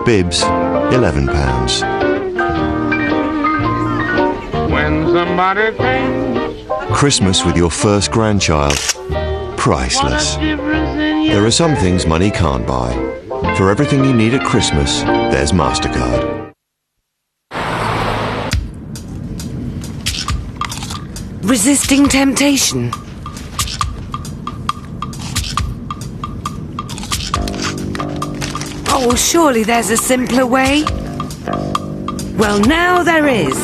bibs, £11. When somebody thinks Christmas with your first grandchild, priceless. There are some things money can't buy. For everything you need at Christmas, there's MasterCard. Resisting temptation. Oh, surely there's a simpler way. Well, now there is.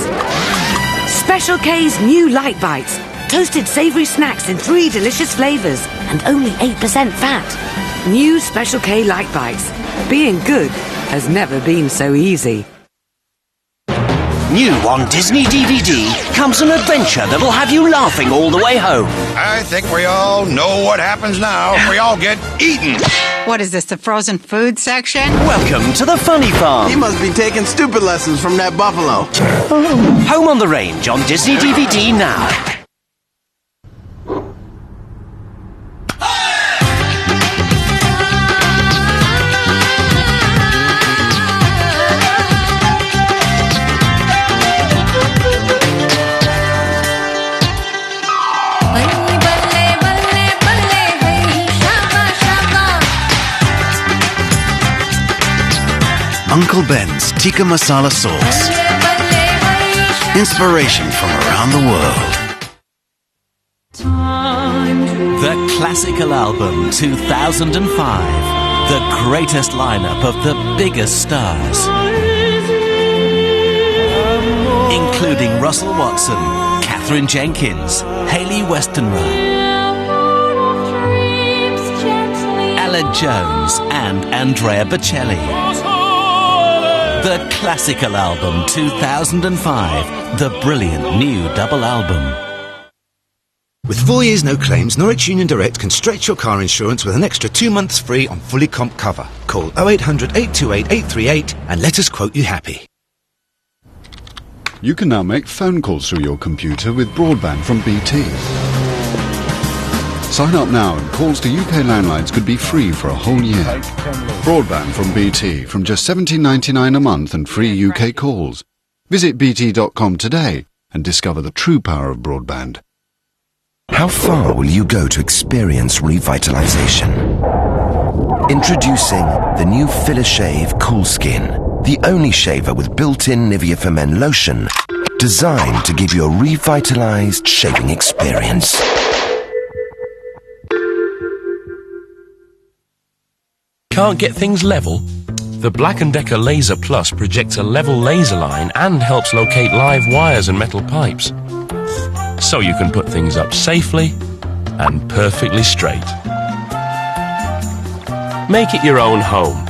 Special K's new Light Bites. Toasted savoury snacks in 3 delicious flavours and only 8% fat. New Special K Light Bites. Being good has never been so easy. New on Disney DVD comes an adventure that'll have you laughing all the way home. I think we all know what happens now if we all get eaten. What is this, the frozen food section? Welcome to the Funny Farm. He must be taking stupid lessons from that buffalo. Home on the Range on Disney DVD now. Uncle Ben's Tikka Masala Sauce. Inspiration from around the world. The Classical Album 2005. The greatest lineup of the biggest stars. Including Russell Watson, Katherine Jenkins, Hayley Westenra, Ella Jones and Andrea Bocelli. The Classical Album 2005, the brilliant new double album. With 4 years no claims, Norwich Union Direct can stretch your car insurance with an extra 2 months free on fully comp cover. Call 0800 828 838 and let us quote you happy. You can now make phone calls through your computer with broadband from BT. Sign up now and calls to UK landlines could be free for a whole year. Broadband from BT from just $17.99 a month and free UK calls. Visit bt.com today and discover the true power of broadband. How far will you go to experience revitalization? Introducing the new Philishave Cool Skin, the only shaver with built-in Nivea for Men lotion, designed to give you a revitalized shaving experience. Can't get things level? The Black & Decker Laser Plus projects a level laser line and helps locate live wires and metal pipes. So you can put things up safely and perfectly straight. Make it your own home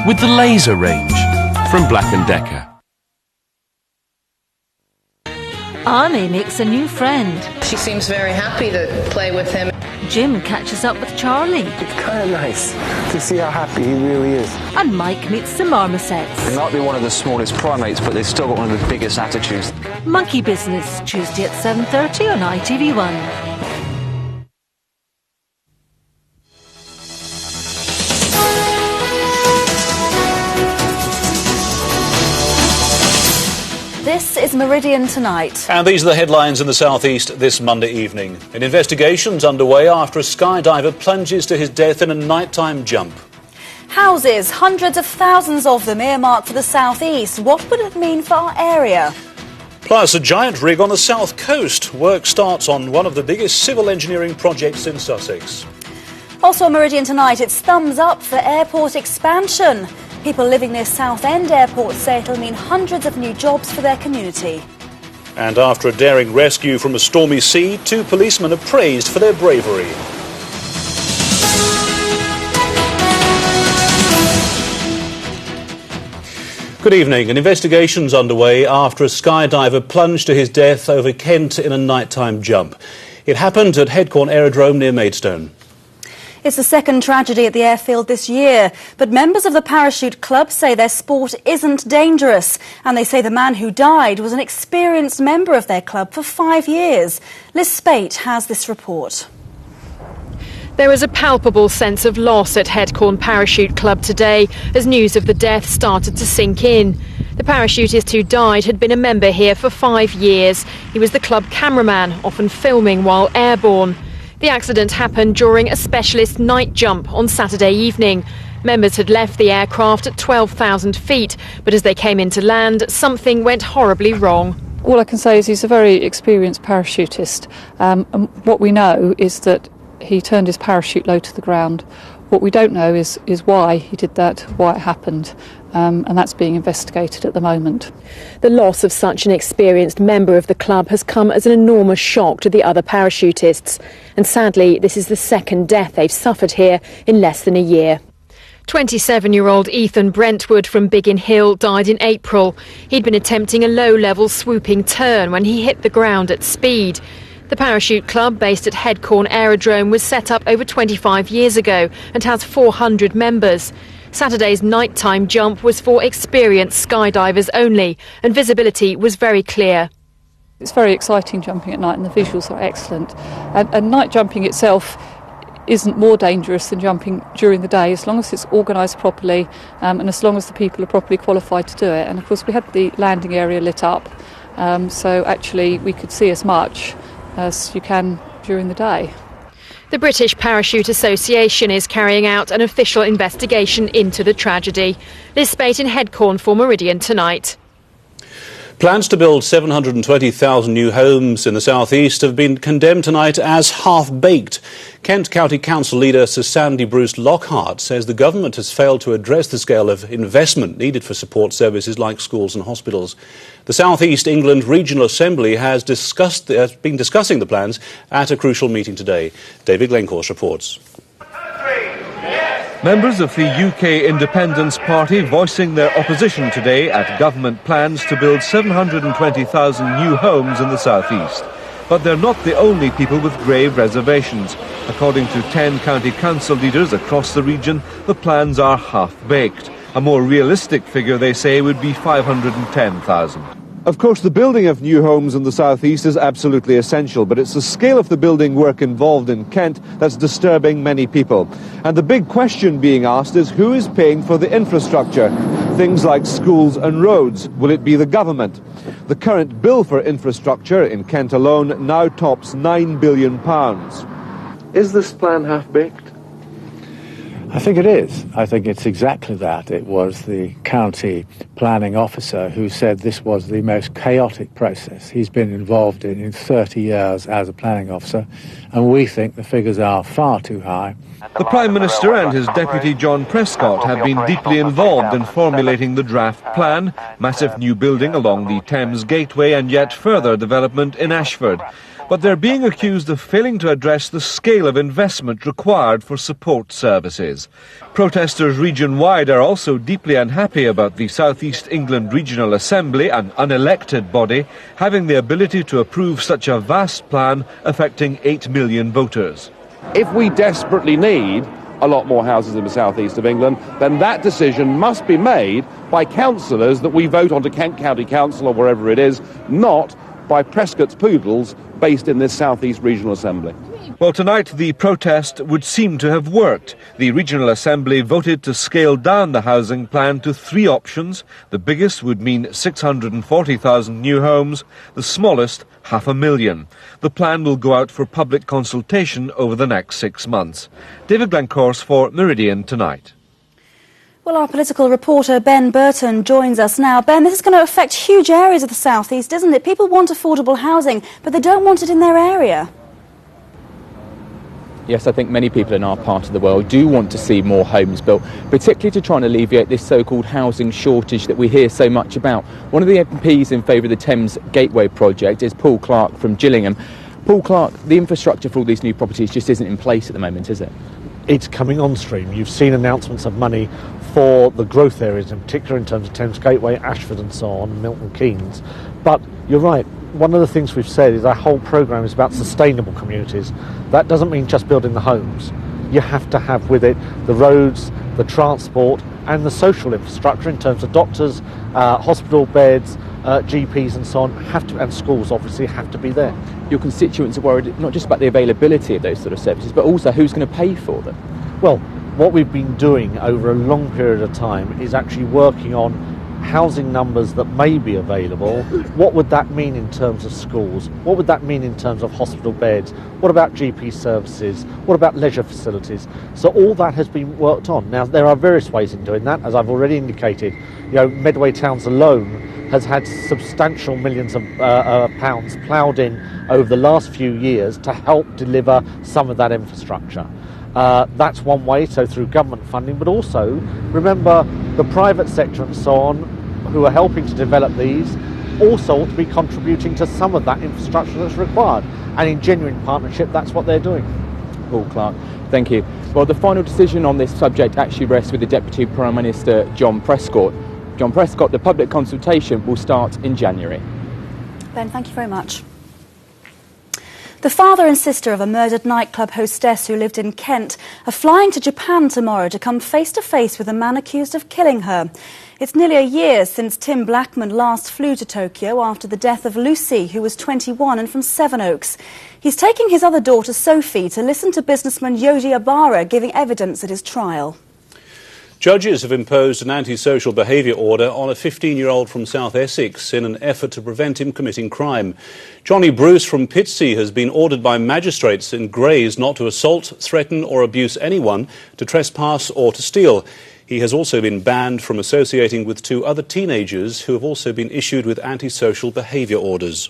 with the Laser range from Black & Decker. Arnie makes a new friend. She seems very happy to play with him. Jim catches up with Charlie. It's kind of nice to see how happy he really is. And Mike meets the marmosets. They might be one of the smallest primates, but they've still got one of the biggest attitudes. Monkey Business, Tuesday at 7:30 on ITV1. This is Meridian Tonight. And these are the headlines in the southeast this Monday evening. An investigation's underway after a skydiver plunges to his death in a nighttime jump. Houses, hundreds of thousands of them earmarked for the southeast. What would it mean for our area? Plus, a giant rig on the south coast. Work starts on one of the biggest civil engineering projects in Sussex. Also on Meridian Tonight, it's thumbs up for airport expansion. People living near Southend Airport say it'll mean hundreds of new jobs for their community. And after a daring rescue from a stormy sea, 2 policemen are praised for their bravery. Good evening. An investigation's underway after a skydiver plunged to his death over Kent in a nighttime jump. It happened at Headcorn Aerodrome near Maidstone. It's the second tragedy at the airfield this year, but members of the parachute club say their sport isn't dangerous, and they say the man who died was an experienced member of their club for 5 years. Liz Spate has this report. There was a palpable sense of loss at Headcorn Parachute Club today as news of the death started to sink in. The parachutist who died had been a member here for 5 years. He was the club cameraman, often filming while airborne. The accident happened during a specialist night jump on Saturday evening. Members had left the aircraft at 12,000 feet, but as they came into land, something went horribly wrong. All I can say is he's a very experienced parachutist. And what we know is that he turned his parachute low to the ground. What we don't know is why he did that, why it happened, and that's being investigated at the moment. The loss of such an experienced member of the club has come as an enormous shock to the other parachutists. And sadly, this is the second death they've suffered here in less than a year. 27-year-old Ethan Brentwood from Biggin Hill died in April. He'd been attempting a low-level swooping turn when he hit the ground at speed. The parachute club, based at Headcorn Aerodrome, was set up over 25 years ago and has 400 members. Saturday's nighttime jump was for experienced skydivers only, and visibility was very clear. It's very exciting jumping at night, and the visuals are excellent. And night jumping itself isn't more dangerous than jumping during the day, as long as it's organised properly and as long as the people are properly qualified to do it. And of course we had the landing area lit up, so actually we could see as much as you can during the day. The British Parachute Association is carrying out an official investigation into the tragedy. Liz Spate in Headcorn for Meridian Tonight. Plans to build 720,000 new homes in the southeast have been condemned tonight as half-baked. Kent County Council leader Sir Sandy Bruce Lockhart says the government has failed to address the scale of investment needed for support services like schools and hospitals. The South East England Regional Assembly has been discussing the plans at a crucial meeting today. David Glencorse reports. Members of the UK Independence Party voicing their opposition today at government plans to build 720,000 new homes in the southeast. But they're not the only people with grave reservations. According to 10 county council leaders across the region, the plans are half-baked. A more realistic figure, they say, would be 510,000. Of course, the building of new homes in the southeast is absolutely essential, but it's the scale of the building work involved in Kent that's disturbing many people. And the big question being asked is who is paying for the infrastructure? Things like schools and roads. Will it be the government? The current bill for infrastructure in Kent alone now tops £9 billion. Is this plan half-baked? I think it is. I think it's exactly that. It was the county planning officer who said this was the most chaotic process he's been involved in 30 years as a planning officer, and we think the figures are far too high. The Prime Minister and his deputy John Prescott have been deeply involved in formulating the draft plan, massive new building along the Thames Gateway and yet further development in Ashford. But they're being accused of failing to address the scale of investment required for support services. Protesters region-wide are also deeply unhappy about the South East England Regional Assembly, an unelected body, having the ability to approve such a vast plan affecting 8 million voters. If we desperately need a lot more houses in the southeast of England, then that decision must be made by councillors that we vote on to Kent County Council or wherever it is, not by Prescott's poodles based in this South East Regional Assembly. Well, tonight the protest would seem to have worked. The Regional Assembly voted to scale down the housing plan to 3 options. The biggest would mean 640,000 new homes, the smallest 500,000. The plan will go out for public consultation over the next 6 months. David Glencorse for Meridian Tonight. Well, our political reporter Ben Burton joins us now. Ben, this is going to affect huge areas of the South East, isn't it? People want affordable housing, but they don't want it in their area. Yes, I think many people in our part of the world do want to see more homes built, particularly to try and alleviate this so-called housing shortage that we hear so much about. One of the MPs in favour of the Thames Gateway project is Paul Clark from Gillingham. Paul Clark, the infrastructure for all these new properties just isn't in place at the moment, is it? It's coming on stream. You've seen announcements of money for the growth areas, in particular in terms of Thames Gateway, Ashford and so on, Milton Keynes. But you're right, one of the things we've said is our whole programme is about sustainable communities. That doesn't mean just building the homes. You have to have with it the roads, the transport, and the social infrastructure in terms of doctors, hospital beds, GPs and so on and schools obviously have to be there. Your constituents are worried not just about the availability of those sort of services, but also who's going to pay for them. Well, what we've been doing over a long period of time is actually working on housing numbers that may be available. What would that mean in terms of schools? What would that mean in terms of hospital beds? What about GP services? What about leisure facilities? So all that has been worked on. Now, there are various ways in doing that. As I've already indicated, Medway Towns alone has had substantial millions of pounds ploughed in over the last few years to help deliver some of that infrastructure. That's one way, so through government funding, but also remember the private sector and so on who are helping to develop these also ought to be contributing to some of that infrastructure that's required. And in genuine partnership, that's what they're doing. Paul Clark, thank you. Well, the final decision on this subject actually rests with the Deputy Prime Minister, John Prescott. John Prescott, the public consultation will start in January. Ben, thank you very much. The father and sister of a murdered nightclub hostess who lived in Kent are flying to Japan tomorrow to come face to face with a man accused of killing her. It's nearly a year since Tim Blackman last flew to Tokyo after the death of Lucy, who was 21 and from Sevenoaks. He's taking his other daughter, Sophie, to listen to businessman Yoji Abara giving evidence at his trial. Judges have imposed an antisocial behaviour order on a 15-year-old from South Essex in an effort to prevent him committing crime. Johnny Bruce from Pitsea has been ordered by magistrates in Grays not to assault, threaten or abuse anyone, to trespass or to steal. He has also been banned from associating with 2 other teenagers who have also been issued with antisocial behaviour orders.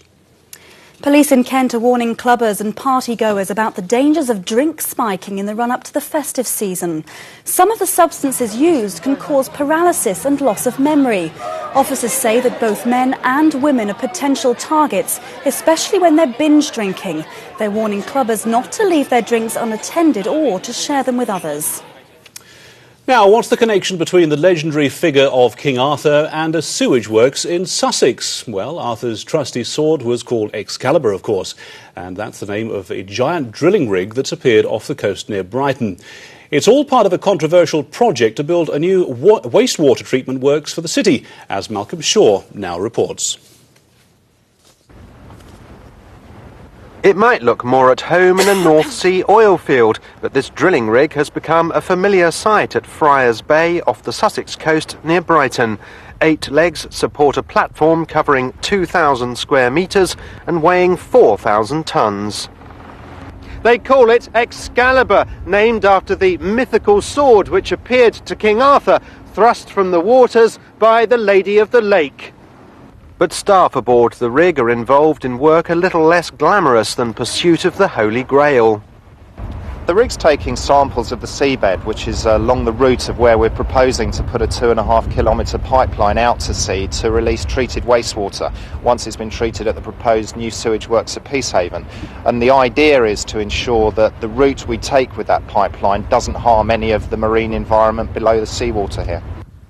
Police in Kent are warning clubbers and partygoers about the dangers of drink spiking in the run-up to the festive season. Some of the substances used can cause paralysis and loss of memory. Officers say that both men and women are potential targets, especially when they're binge drinking. They're warning clubbers not to leave their drinks unattended or to share them with others. Now, what's the connection between the legendary figure of King Arthur and a sewage works in Sussex? Well, Arthur's trusty sword was called Excalibur, of course, and that's the name of a giant drilling rig that's appeared off the coast near Brighton. It's all part of a controversial project to build a new wastewater treatment works for the city, as Malcolm Shaw now reports. It might look more at home in a North Sea oil field, but this drilling rig has become a familiar sight at Friars Bay off the Sussex coast near Brighton. 8 legs support a platform covering 2,000 square metres and weighing 4,000 tonnes. They call it Excalibur, named after the mythical sword which appeared to King Arthur, thrust from the waters by the Lady of the Lake. But staff aboard the rig are involved in work a little less glamorous than pursuit of the Holy Grail. The rig's taking samples of the seabed, which is along the route of where we're proposing to put a 2.5 kilometre pipeline out to sea to release treated wastewater once it's been treated at the proposed new sewage works at Peacehaven. And the idea is to ensure that the route we take with that pipeline doesn't harm any of the marine environment below the seawater here.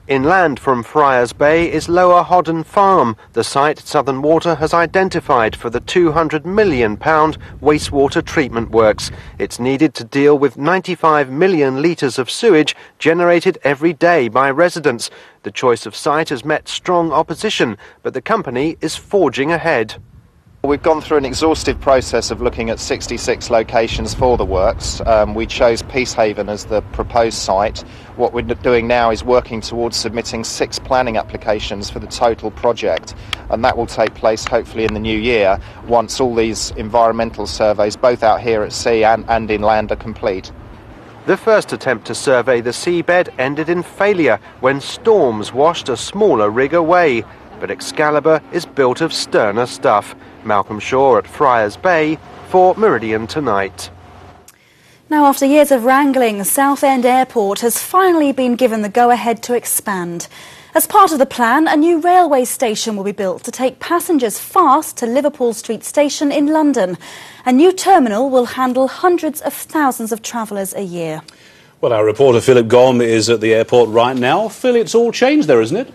Inland from Friars Bay is Lower Hodden Farm, the site Southern Water has identified for the £200 million wastewater treatment works. It's needed to deal with 95 million litres of sewage generated every day by residents. The choice of site has met strong opposition, but the company is forging ahead. We've gone through an exhaustive process of looking at 66 locations for the works. We chose Peacehaven as the proposed site. What we're doing now is working towards submitting 6 planning applications for the total project, and that will take place hopefully in the new year once all these environmental surveys, both out here at sea and inland, are complete. The first attempt to survey the seabed ended in failure when storms washed a smaller rig away. But Excalibur is built of sterner stuff. Malcolm Shaw at Friars Bay for Meridian Tonight. Now, after years of wrangling, Southend Airport has finally been given the go-ahead to expand. As part of the plan, a new railway station will be built to take passengers fast to Liverpool Street Station in London. A new terminal will handle hundreds of thousands of travellers a year. Well, our reporter Philip Gom is at the airport right now. Phil, it's all changed there, isn't it?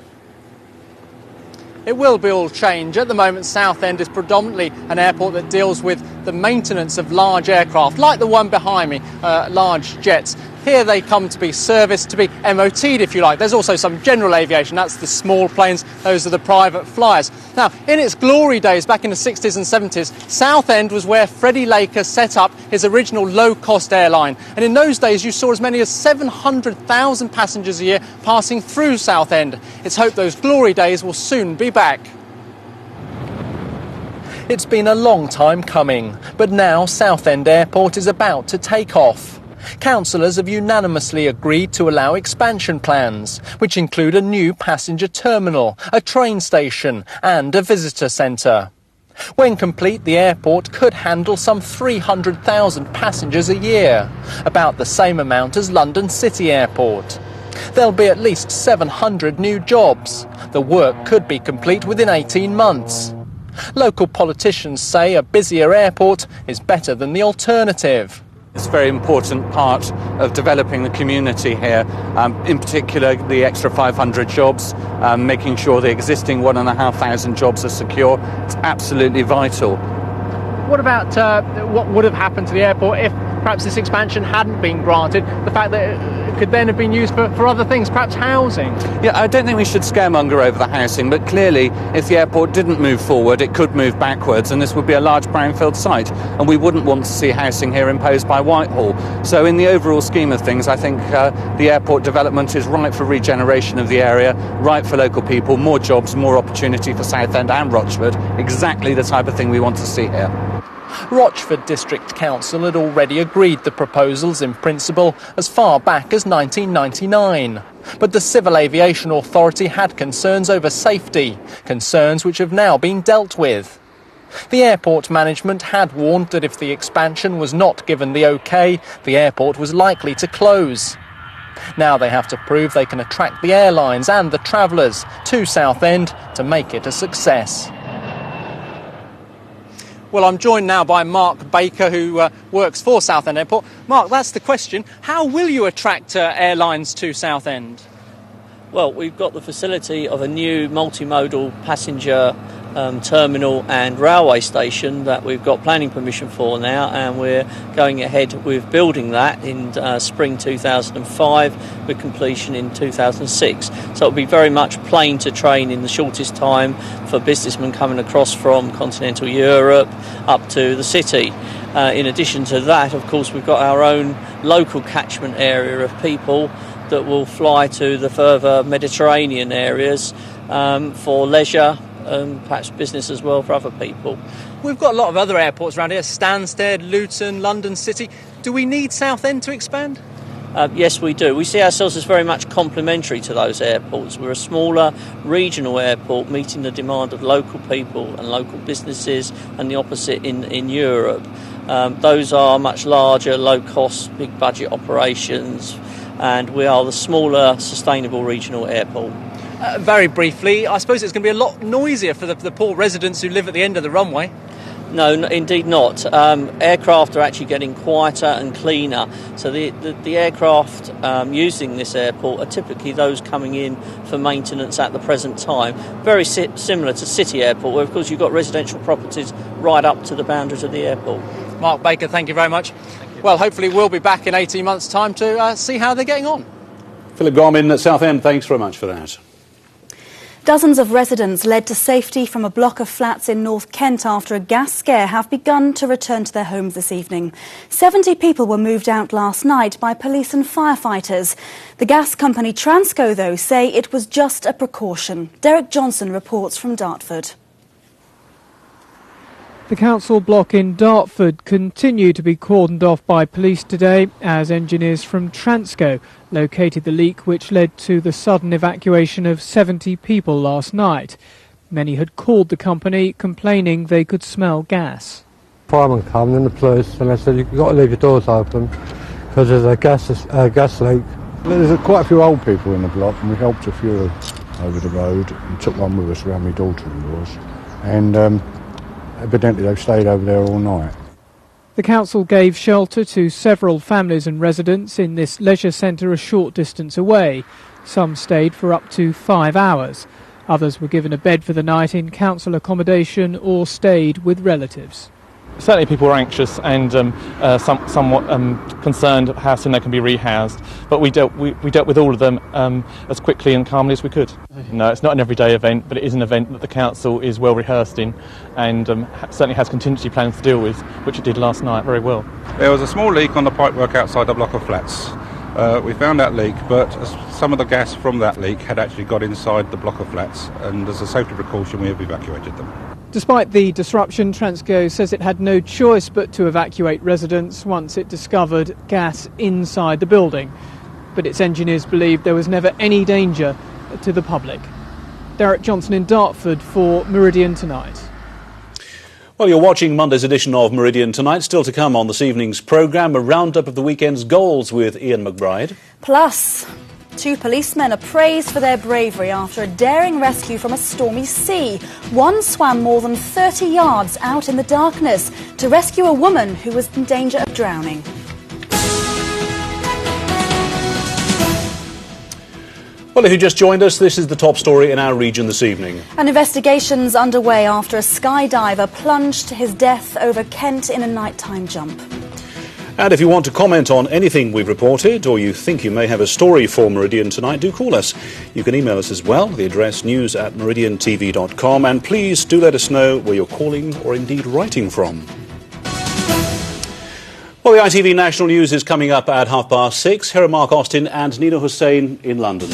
It will be all change. At the moment, Southend is predominantly an airport that deals with the maintenance of large aircraft, like the one behind me, large jets. Here they come to be serviced, to be MOT'd if you like. There's also some general aviation, that's the small planes, those are the private flyers. Now, in its glory days back in the 60s and 70s, Southend was where Freddie Laker set up his original low-cost airline. And in those days you saw as many as 700,000 passengers a year passing through Southend. It's hoped those glory days will soon be back. It's been a long time coming, but now Southend Airport is about to take off. Councillors have unanimously agreed to allow expansion plans, which include a new passenger terminal, a train station and a visitor centre. When complete, the airport could handle some 300,000 passengers a year, about the same amount as London City Airport. There'll be at least 700 new jobs. The work could be complete within 18 months. Local politicians say a busier airport is better than the alternative. It's a very important part of developing the community here, in particular the extra 500 jobs, making sure the existing 1,500 jobs are secure. It's absolutely vital. What about what would have happened to the airport if perhaps this expansion hadn't been granted? The fact that it could then have been used for other things, perhaps housing? Yeah, I don't think we should scaremonger over the housing, but clearly if the airport didn't move forward, it could move backwards, and this would be a large brownfield site, and we wouldn't want to see housing here imposed by Whitehall. So in the overall scheme of things, I think the airport development is right for regeneration of the area, right for local people, more jobs, more opportunity for Southend and Rochford, exactly the type of thing we want to see here. Rochford District Council had already agreed the proposals in principle as far back as 1999. But the Civil Aviation Authority had concerns over safety, concerns which have now been dealt with. The airport management had warned that if the expansion was not given the OK, the airport was likely to close. Now they have to prove they can attract the airlines and the travellers to Southend to make it a success. Well, I'm joined now by Mark Baker, who works for Southend Airport. Mark, that's the question. How will you attract airlines to Southend? Well, we've got the facility of a new multimodal passenger terminal and railway station that we've got planning permission for now, and we're going ahead with building that in spring 2005 with completion in 2006. So it'll be very much plane to train in the shortest time for businessmen coming across from continental Europe up to the city. In addition to that, of course, we've got our own local catchment area of people that will fly to the further Mediterranean areas for leisure, perhaps business as well for other people. We've got a lot of other airports around here, Stansted, Luton, London City. Do we need Southend to expand? Yes, we do. We see ourselves as very much complementary to those airports. We're a smaller regional airport meeting the demand of local people and local businesses, and the opposite in Europe. Those are much larger, low-cost, big-budget operations, and we are the smaller, sustainable regional airport. Very briefly, I suppose it's going to be a lot noisier for the poor residents who live at the end of the runway. No, indeed not. Aircraft are actually getting quieter and cleaner. So the aircraft using this airport are typically those coming in for maintenance at the present time. Very similar to City Airport, where of course you've got residential properties right up to the boundaries of the airport. Mark Baker, thank you very much. Well, hopefully we'll be back in 18 months' time to see how they're getting on. Philip Gorman at Southend, thanks very much for that. Dozens of residents led to safety from a block of flats in North Kent after a gas scare have begun to return to their homes this evening. 70 people were moved out last night by police and firefighters. The gas company Transco, though, say it was just a precaution. Derek Johnson reports from Dartford. The council block in Dartford continued to be cordoned off by police today as engineers from Transco located the leak which led to the sudden evacuation of 70 people last night. Many had called the company complaining they could smell gas. Fireman came and the police and they said you've got to leave your doors open because there's a gas leak. There's quite a few old people in the block and we helped a few over the road and took one with us around my daughter-in-law's, and evidently they've stayed over there all night. The council gave shelter to several families and residents in this leisure centre a short distance away. Some stayed for up to 5 hours. Others were given a bed for the night in council accommodation or stayed with relatives. certainly people were anxious and somewhat concerned how soon they can be rehoused. But we dealt with all of them as quickly and calmly as we could. No, it's not an everyday event, but it is an event that the council is well rehearsed in and certainly has contingency plans to deal with, which it did last night very well. There was a small leak on the pipework outside the block of flats. We found that leak, but some of the gas from that leak had actually got inside the block of flats, and as a safety precaution we have evacuated them. Despite the disruption, Transco says it had no choice but to evacuate residents once it discovered gas inside the building. But its engineers believed there was never any danger to the public. Derek Johnson in Dartford for Meridian Tonight. Well, you're watching Monday's edition of Meridian Tonight. Still to come on this evening's programme, a roundup of the weekend's goals with Ian McBride. Plus, 2 policemen are praised for their bravery after a daring rescue from a stormy sea. One swam more than 30 yards out in the darkness to rescue a woman who was in danger of drowning. Well, if you just joined us, this is the top story in our region this evening. An investigation's underway after a skydiver plunged to his death over Kent in a nighttime jump. And if you want to comment on anything we've reported, or you think you may have a story for Meridian Tonight, do call us. You can email us as well, the address news@meridiantv.com, and please do let us know where you're calling or indeed writing from. Well, the ITV National News is coming up at 6:30. Here are Mark Austin and Nina Hussain in London.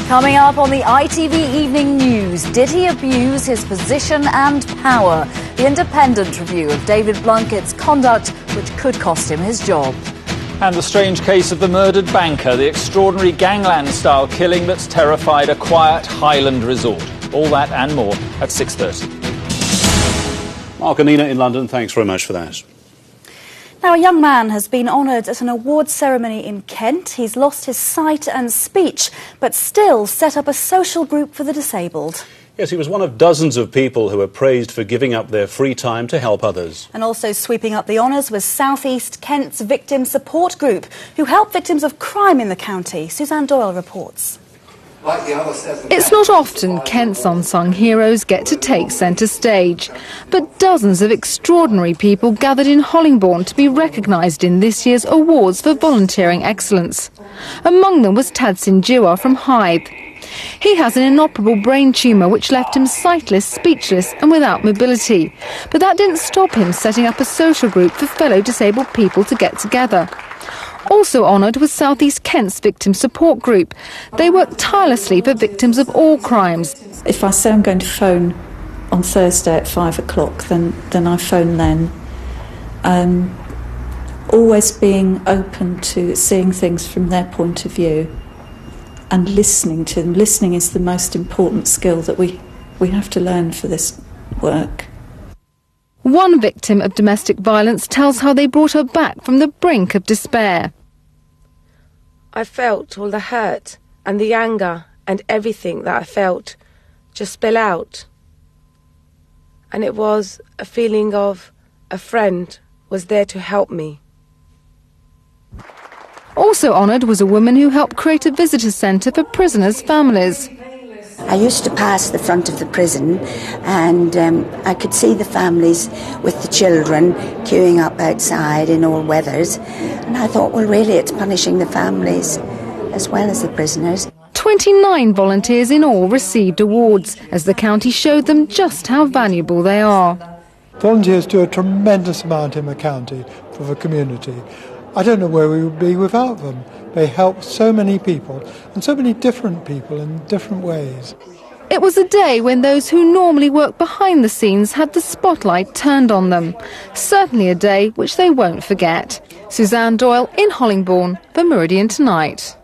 Coming up on the ITV Evening News, did he abuse his position and power? The independent review of David Blunkett's conduct, which could cost him his job. And the strange case of the murdered banker, the extraordinary gangland-style killing that's terrified a quiet Highland resort. All that and more at 6:30. Mark and Nina in London, thanks very much for that. Now, a young man has been honoured at an awards ceremony in Kent. He's lost his sight and speech, but still set up a social group for the disabled. Yes, he was one of dozens of people who were praised for giving up their free time to help others. And also sweeping up the honours was South East Kent's Victim Support Group, who help victims of crime in the county. Suzanne Doyle reports. It's not often Kent's unsung heroes get to take centre stage, but dozens of extraordinary people gathered in Hollingbourne to be recognised in this year's Awards for Volunteering Excellence. Among them was Tadsin Jiwa from Hythe. He has an inoperable brain tumour which left him sightless, speechless and without mobility. But that didn't stop him setting up a social group for fellow disabled people to get together. Also honoured was South East Kent's Victim Support Group. They work tirelessly for victims of all crimes. If I say I'm going to phone on Thursday at 5 o'clock, then I phone then. Always being open to seeing things from their point of view and listening to them. Listening is the most important skill that we have to learn for this work. One victim of domestic violence tells how they brought her back from the brink of despair. I felt all the hurt and the anger and everything that I felt just spill out. And it was a feeling of a friend was there to help me. Also honoured was a woman who helped create a visitor centre for prisoners' families. I used to pass the front of the prison and I could see the families with the children queuing up outside in all weathers, and I thought, well, really it's punishing the families as well as the prisoners. 29 volunteers in all received awards as the county showed them just how valuable they are. Volunteers do a tremendous amount in the county for the community. I don't know where we would be without them. They help so many people, and so many different people in different ways. It was a day when those who normally work behind the scenes had the spotlight turned on them. Certainly a day which they won't forget. Suzanne Doyle in Hollingbourne for Meridian Tonight.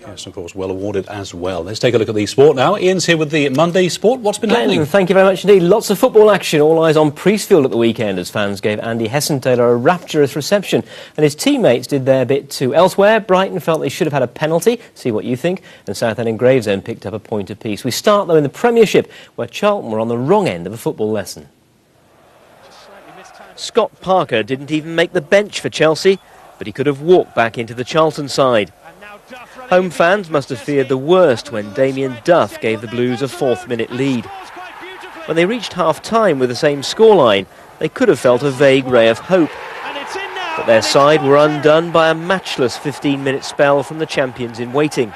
Yes, of course, well awarded as well. Let's take a look at the sport now. Ian's here with the Monday Sport. What's been happening? Thank you very much indeed. Lots of football action. All eyes on Priestfield at the weekend as fans gave Andy Hessentaylor a rapturous reception. And his teammates did their bit too. Elsewhere, Brighton felt they should have had a penalty. See what you think. And Southend and Gravesend picked up a point apiece. We start, though, in the Premiership, where Charlton were on the wrong end of a football lesson. Scott Parker didn't even make the bench for Chelsea, but he could have walked back into the Charlton side. Home fans must have feared the worst when Damien Duff gave the Blues a fourth-minute lead. When they reached half-time with the same scoreline, they could have felt a vague ray of hope. But their side were undone by a matchless 15-minute spell from the champions in waiting.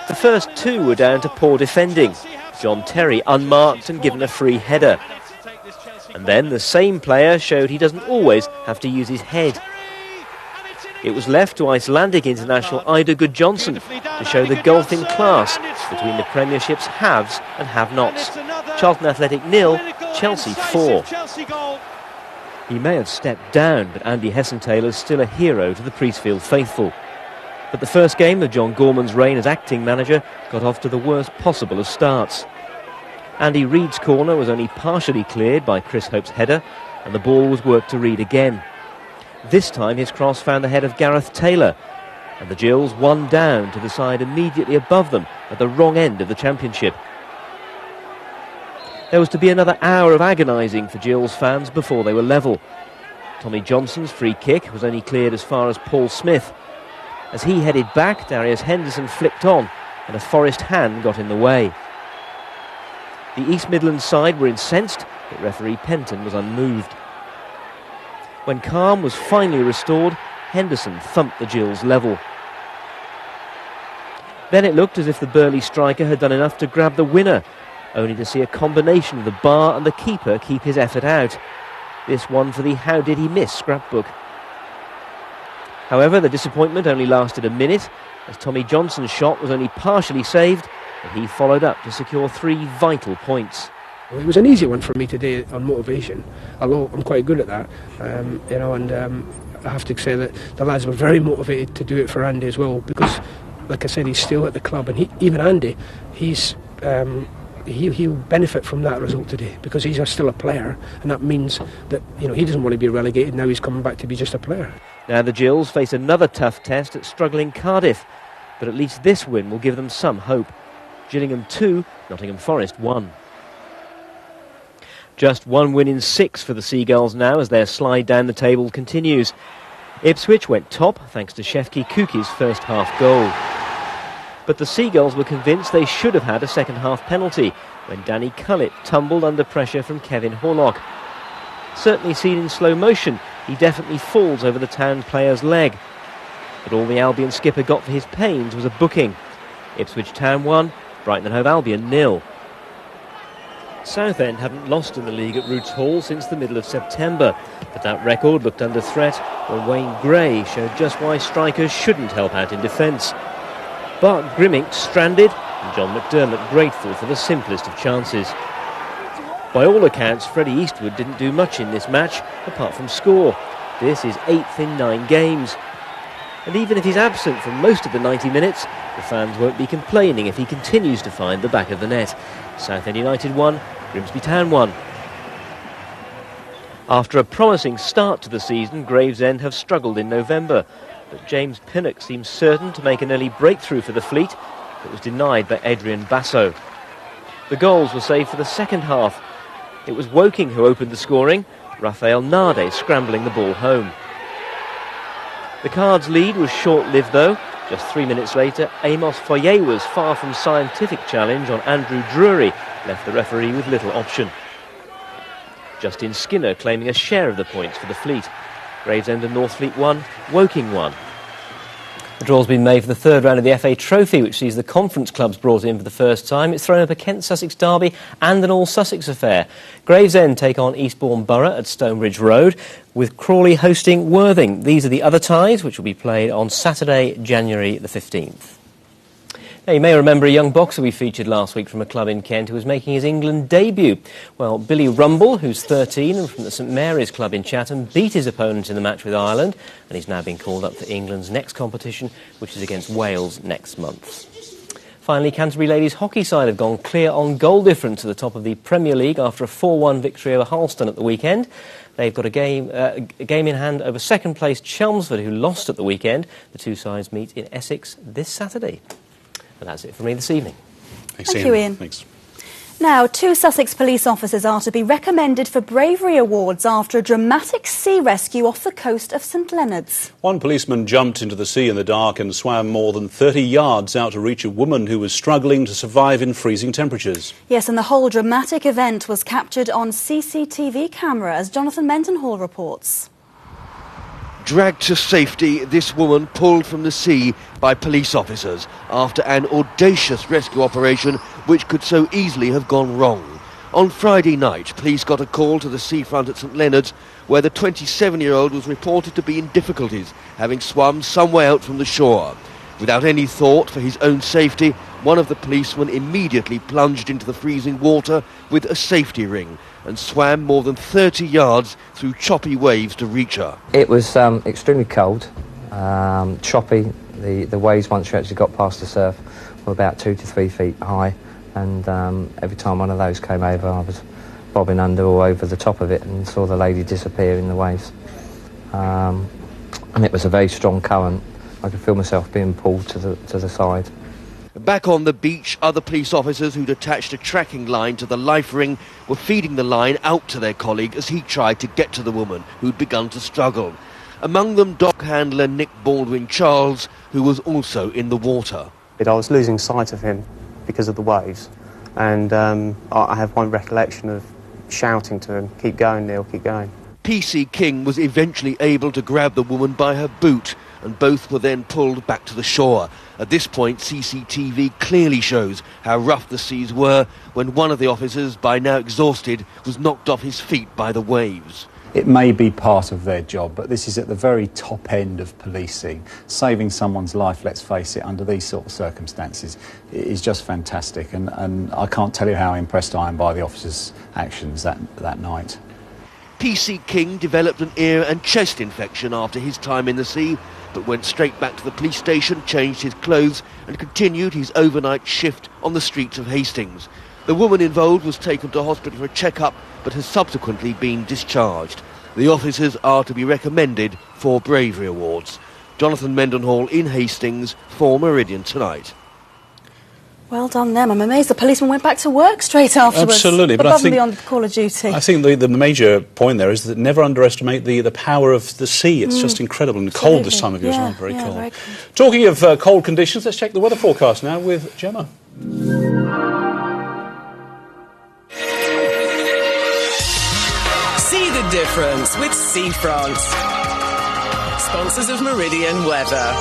The first two were down to poor defending. John Terry unmarked and given a free header. And then the same player showed he doesn't always have to use his head. It was left to Icelandic international Ida Gudjonsson to show the gulf in class between the Premiership's haves and have-nots. Charlton Athletic 0, Chelsea 4. He may have stepped down, but Andy Hessentail's still a hero to the Priestfield faithful. But the first game of John Gorman's reign as acting manager got off to the worst possible of starts. Andy Reid's corner was only partially cleared by Chris Hope's header, and the ball was worked to Reid again. This time his cross found the head of Gareth Taylor, and the Gills one down to the side immediately above them at the wrong end of the championship. There was to be another hour of agonising for Gills fans before they were level. Tommy Johnson's free kick was only cleared as far as Paul Smith. As he headed back, Darius Henderson flicked on, and a Forest hand got in the way. The East Midlands side were incensed, but referee Penton was unmoved. When calm was finally restored, Henderson thumped the Gills level. Then it looked as if the burly striker had done enough to grab the winner, only to see a combination of the bar and the keeper keep his effort out. This one for the how did he miss scrapbook. However, the disappointment only lasted a minute, as Tommy Johnson's shot was only partially saved, but he followed up to secure 3 vital points. Well, it was an easy one for me today on motivation, although I'm quite good at that, I have to say that the lads were very motivated to do it for Andy as well, because, like I said, he's still at the club, and even Andy, he'll benefit from that result today, because he's still a player, and that means that he doesn't want to be relegated. Now he's coming back to be just a player. Now the Gills face another tough test at struggling Cardiff, but at least this win will give them some hope. Gillingham 2, Nottingham Forest 1. Just 1 win in 6 for the Seagulls now as their slide down the table continues. Ipswich went top thanks to Shefki Kuki's first half goal. But the Seagulls were convinced they should have had a second half penalty when Danny Cullett tumbled under pressure from Kevin Horlock. Certainly seen in slow motion, he definitely falls over the Town player's leg. But all the Albion skipper got for his pains was a booking. Ipswich Town 1, Brighton and Hove Albion 0. Southend hadn't lost in the league at Roots Hall since the middle of September, but that record looked under threat when Wayne Gray showed just why strikers shouldn't help out in defence. Bart Grimmick stranded, and John McDermott grateful for the simplest of chances. By all accounts, Freddie Eastwood didn't do much in this match, apart from score. This is 8th in 9 games. And even if he's absent for most of the 90 minutes, the fans won't be complaining if he continues to find the back of the net. Southend United 1, Grimsby Town 1. After a promising start to the season, Gravesend have struggled in November, but James Pinnock seems certain to make an early breakthrough for the Fleet, but was denied by Adrian Basso. The goals were saved for the second half. It was Woking who opened the scoring, Rafael Nade scrambling the ball home. The Cards' lead was short-lived though. Just 3 minutes later, Amos Foyewa's far from scientific challenge on Andrew Drury left the referee with little option. Justin Skinner claiming a share of the points for the Fleet. Gravesend and Northfleet 1, Woking 1. The draw's been made for the third round of the FA Trophy, which sees the conference clubs brought in for the first time. It's thrown up a Kent-Sussex derby and an all-Sussex affair. Gravesend take on Eastbourne Borough at Stonebridge Road, with Crawley hosting Worthing. These are the other ties, which will be played on Saturday, January the 15th. Now, you may remember a young boxer we featured last week from a club in Kent who was making his England debut. Well, Billy Rumble, who's 13 and from the St Mary's Club in Chatham, beat his opponent in the match with Ireland, and he's now been called up for England's next competition, which is against Wales next month. Finally, Canterbury ladies hockey side have gone clear on goal difference to the top of the Premier League after a 4-1 victory over Harleston at the weekend. They've got a game in hand over second-place Chelmsford, who lost at the weekend. The two sides meet in Essex this Saturday. And that's it for me this evening. Thank you, Ian. Thanks. Now, 2 Sussex police officers are to be recommended for bravery awards after a dramatic sea rescue off the coast of St Leonard's. One policeman jumped into the sea in the dark and swam more than 30 yards out to reach a woman who was struggling to survive in freezing temperatures. Yes, and the whole dramatic event was captured on CCTV camera, as Jonathan Mendenhall reports. Dragged to safety, this woman pulled from the sea by police officers after an audacious rescue operation which could so easily have gone wrong. On Friday night, police got a call to the seafront at St Leonard's where the 27-year-old was reported to be in difficulties, having swum some way out from the shore. Without any thought for his own safety, one of the policemen immediately plunged into the freezing water with a safety ring and swam more than 30 yards through choppy waves to reach her. It was extremely cold, choppy. The waves, once you actually got past the surf, were about 2 to 3 feet high, and every time one of those came over, I was bobbing under or over the top of it and saw the lady disappear in the waves. And it was a very strong current. I could feel myself being pulled to the side. Back on the beach, other police officers who'd attached a tracking line to the life ring were feeding the line out to their colleague as he tried to get to the woman who'd begun to struggle. Among them, dock handler Nick Baldwin-Charles, who was also in the water. I was losing sight of him because of the waves, and I have one recollection of shouting to him, "Keep going, Neil, keep going." PC King was eventually able to grab the woman by her boot, and both were then pulled back to the shore. At this point, CCTV clearly shows how rough the seas were when one of the officers, by now exhausted, was knocked off his feet by the waves. It may be part of their job, but this is at the very top end of policing. Saving someone's life, let's face it, under these sort of circumstances is just fantastic, and I can't tell you how impressed I am by the officers' actions that night. PC King developed an ear and chest infection after his time in the sea, but went straight back to the police station, changed his clothes and continued his overnight shift on the streets of Hastings. The woman involved was taken to hospital for a check-up, but has subsequently been discharged. The officers are to be recommended for bravery awards. Jonathan Mendenhall in Hastings for Meridian Tonight. Well done them. I'm amazed the policeman went back to work straight afterwards. Absolutely, but above I think and beyond call of duty. I think the major point there is that never underestimate the power of the sea. It's just incredible, and Absolutely. cold this time of year as well, very cold. Very Talking of cold conditions, let's check the weather forecast now with Gemma. See the difference with Seafront, sponsors of Meridian Weather.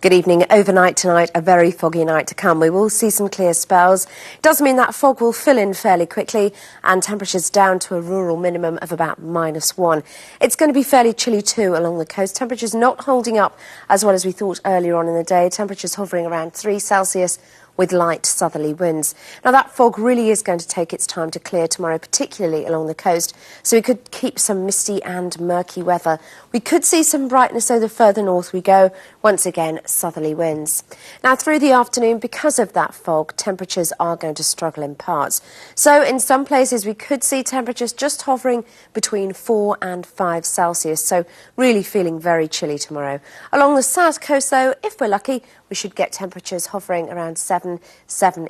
Good evening. Overnight tonight, a very foggy night to come. We will see some clear spells. Does mean that fog will fill in fairly quickly and temperatures down to a rural minimum of about -1. It's going to be fairly chilly too along the coast. Temperatures not holding up as well as we thought earlier on in the day. Temperatures hovering around 3 Celsius with light southerly winds. Now that fog really is going to take its time to clear tomorrow, particularly along the coast, so we could keep some misty and murky weather. We could see some brightness though the further north we go, once again southerly winds. Now through the afternoon, because of that fog, temperatures are going to struggle in parts. So in some places we could see temperatures just hovering between 4 and 5 Celsius, so really feeling very chilly tomorrow. Along the south coast though, if we're lucky, we should get temperatures hovering around 7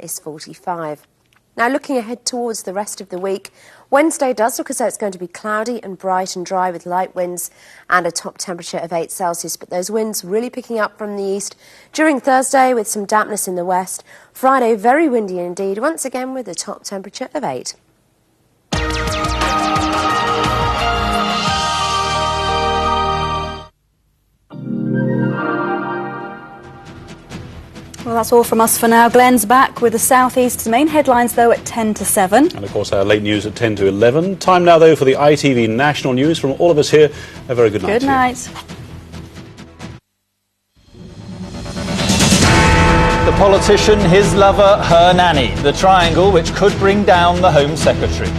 is 45. Now looking ahead towards the rest of the week, Wednesday does look as though it's going to be cloudy and bright and dry with light winds and a top temperature of 8 Celsius, but those winds really picking up from the east during Thursday with some dampness in the west. Friday very windy indeed, once again with a top temperature of 8. Well, that's all from us for now. Glenn's back with the South East's main headlines, though, at 10 to 7. And, of course, our late news at 10 to 11. Time now, though, for the ITV National News. From all of us here, a very good night. Good night. The politician, his lover, her nanny. The triangle which could bring down the Home Secretary.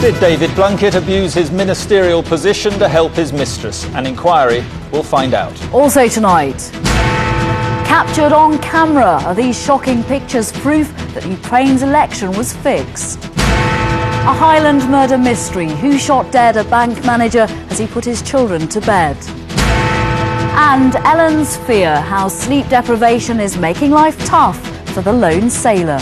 Did David Blunkett abuse his ministerial position to help his mistress? An inquiry will find out. Also tonight, captured on camera are these shocking pictures proof that Ukraine's election was fixed. A Highland murder mystery. Who shot dead a bank manager as he put his children to bed? And Ellen's fear, how sleep deprivation is making life tough for the lone sailor.